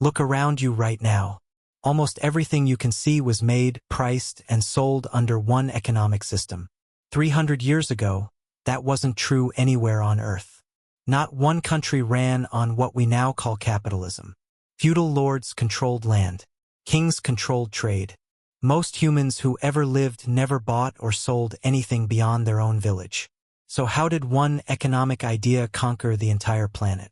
Look around you right now. Almost everything you can see was made, priced, and sold under one economic system. 300 years ago, that wasn't true anywhere on Earth. Not one country ran on what we now call capitalism. Feudal lords controlled land. Kings controlled trade. Most humans who ever lived never bought or sold anything beyond their own village. So how did one economic idea conquer the entire planet?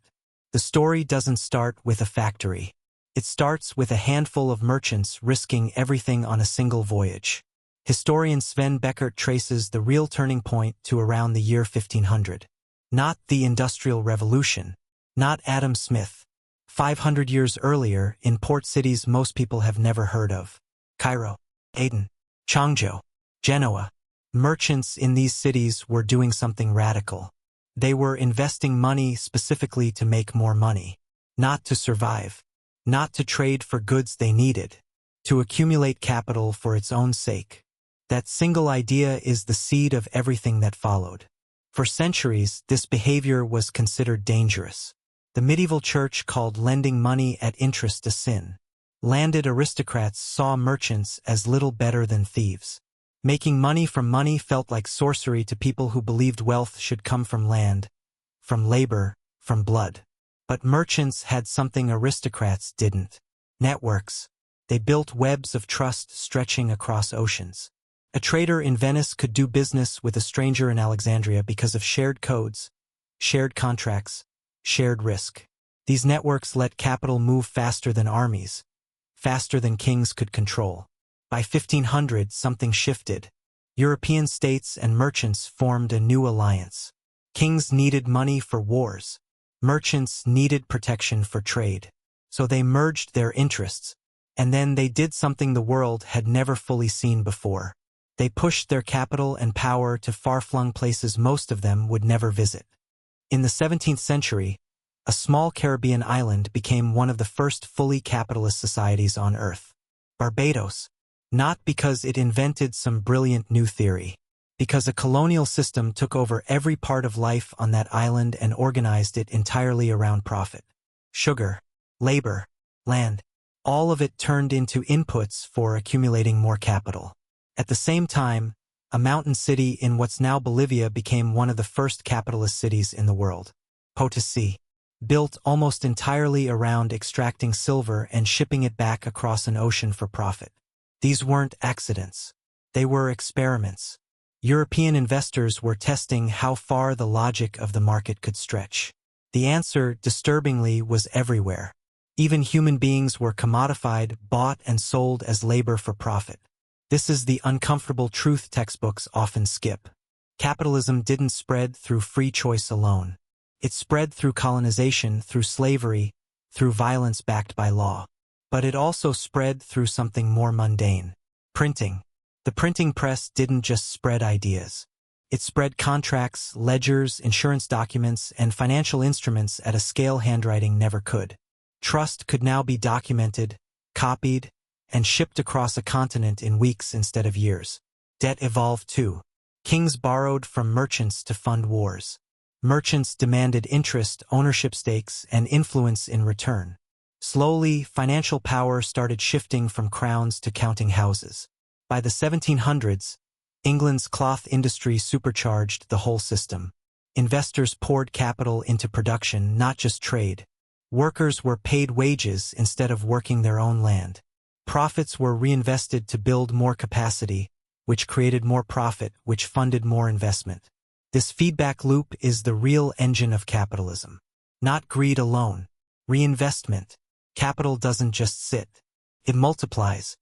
The story doesn't start with a factory. It starts with a handful of merchants risking everything on a single voyage. Historian Sven Beckert traces the real turning point to around the year 1500. Not the Industrial Revolution. Not Adam Smith. 500 years earlier, in port cities most people have never heard of. Cairo, Aden, Changzhou, Genoa. Merchants in these cities were doing something radical. They were investing money specifically to make more money. Not to survive. Not to trade for goods they needed. To accumulate capital for its own sake. That single idea is the seed of everything that followed. For centuries, this behavior was considered dangerous. The medieval church called lending money at interest a sin. Landed aristocrats saw merchants as little better than thieves. Making money from money felt like sorcery to people who believed wealth should come from land, from labor, from blood. But merchants had something aristocrats didn't. Networks. They built webs of trust stretching across oceans. A trader in Venice could do business with a stranger in Alexandria because of shared codes, shared contracts, shared risk. These networks let capital move faster than armies, faster than kings could control. By 1500, something shifted. European states and merchants formed a new alliance. Kings needed money for wars. Merchants needed protection for trade. So they merged their interests, and then they did something the world had never fully seen before. They pushed their capital and power to far-flung places most of them would never visit. In the 17th century, a small Caribbean island became one of the first fully capitalist societies on Earth. Barbados. Not because it invented some brilliant new theory. Because a colonial system took over every part of life on that island and organized it entirely around profit. Sugar, labor, land, all of it turned into inputs for accumulating more capital. At the same time, a mountain city in what's now Bolivia became one of the first capitalist cities in the world. Potosi. Built almost entirely around extracting silver and shipping it back across an ocean for profit. These weren't accidents. They were experiments. European investors were testing how far the logic of the market could stretch. The answer, disturbingly, was everywhere. Even human beings were commodified, bought and sold as labor for profit. This is the uncomfortable truth textbooks often skip. Capitalism didn't spread through free choice alone. It spread through colonization, through slavery, through violence backed by law. But it also spread through something more mundane. Printing. The printing press didn't just spread ideas. It spread contracts, ledgers, insurance documents, and financial instruments at a scale handwriting never could. Trust could now be documented, copied, and shipped across a continent in weeks instead of years. Debt evolved too. Kings borrowed from merchants to fund wars. Merchants demanded interest, ownership stakes, and influence in return. Slowly, financial power started shifting from crowns to counting houses. By the 1700s, England's cloth industry supercharged the whole system. Investors poured capital into production, not just trade. Workers were paid wages instead of working their own land. Profits were reinvested to build more capacity, which created more profit, which funded more investment. This feedback loop is the real engine of capitalism. Not greed alone. Reinvestment. Capital doesn't just sit. It multiplies.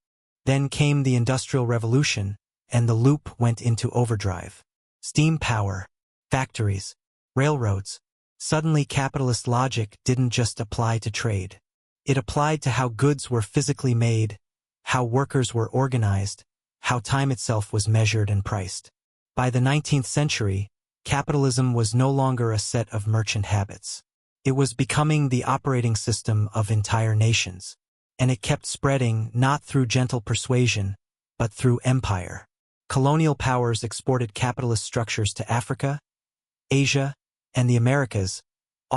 Then came the Industrial Revolution, and the loop went into overdrive. Steam power, factories, railroads. Suddenly capitalist logic didn't just apply to trade. It applied to how goods were physically made, how workers were organized, how time itself was measured and priced. By the 19th century, capitalism was no longer a set of merchant habits. It was becoming the operating system of entire nations. And it kept spreading not through gentle persuasion, but through empire. Colonial powers exported capitalist structures to Africa, Asia, and the Americas,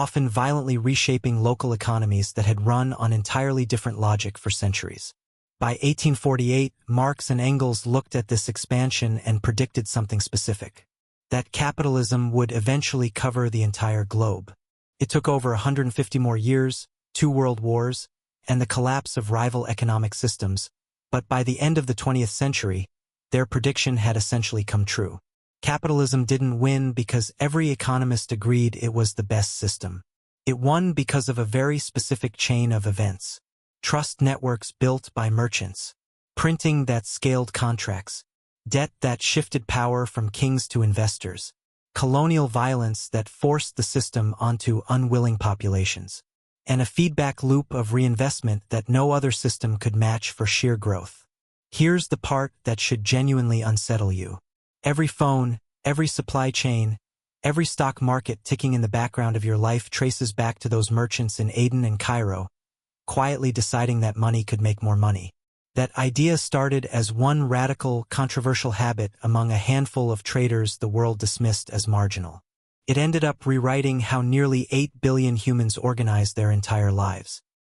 often violently reshaping local economies that had run on entirely different logic for centuries. By 1848, Marx and Engels looked at this expansion and predicted something specific: that capitalism would eventually cover the entire globe. It took over 150 more years, 2 world wars, and the collapse of rival economic systems, but by the end of the 20th century, their prediction had essentially come true. Capitalism didn't win because every economist agreed it was the best system. It won because of a very specific chain of events: trust networks built by merchants, printing that scaled contracts, debt that shifted power from kings to investors, colonial violence that forced the system onto unwilling populations, and a feedback loop of reinvestment that no other system could match for sheer growth. Here's the part that should genuinely unsettle you. Every phone, every supply chain, every stock market ticking in the background of your life traces back to those merchants in Aden and Cairo, quietly deciding that money could make more money. That idea started as one radical, controversial habit among a handful of traders the world dismissed as marginal. It ended up rewriting how nearly 8 billion humans organize their entire lives.